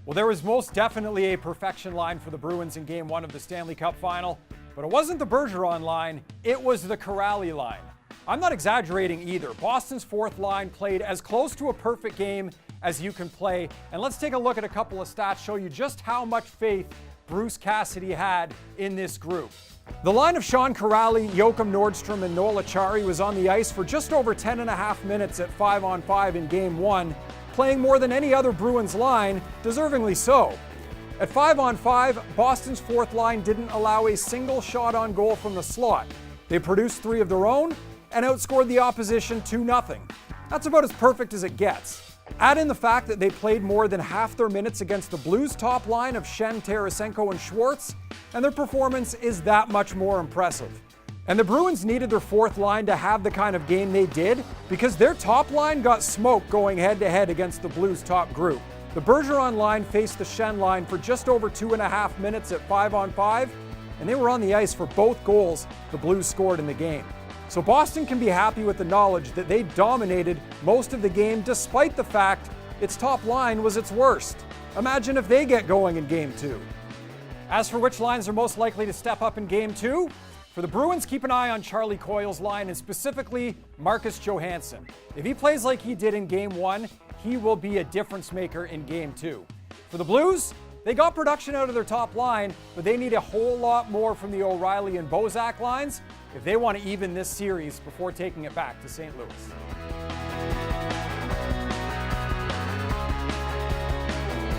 Well, there was most definitely a perfection line for the Bruins in Game 1 of the Stanley Cup Final, but it wasn't the Bergeron line, it was the Kuraly line. I'm not exaggerating either. Boston's fourth line played as close to a perfect game as you can play, and let's take a look at a couple of stats, show you just how much faith Bruce Cassidy had in this group. The line of Sean Kuraly, Joachim Nordstrom, and Noel Acciari was on the ice for just over 10.5 minutes at 5-on-5 in Game 1, playing more than any other Bruins line, deservingly so. At 5-on-5, Boston's fourth line didn't allow a single shot on goal from the slot. They produced 3 of their own and outscored the opposition 2-0. That's about as perfect as it gets. Add in the fact that they played more than half their minutes against the Blues' top line of Schenn, Tarasenko, and Schwartz, and their performance is that much more impressive. And the Bruins needed their fourth line to have the kind of game they did because their top line got smoked going head-to-head against the Blues' top group. The Bergeron line faced the Schenn line for just over 2.5 minutes at 5-on-5, and they were on the ice for both goals the Blues scored in the game. So Boston can be happy with the knowledge that they dominated most of the game despite the fact its top line was its worst. Imagine if they get going in Game 2. As for which lines are most likely to step up in Game 2, for the Bruins, keep an eye on Charlie Coyle's line and specifically Marcus Johansson. If he plays like he did in Game 1, he will be a difference maker in Game 2. For the Blues, they got production out of their top line, but they need a whole lot more from the O'Reilly and Bozak lines if they want to even this series before taking it back to St. Louis.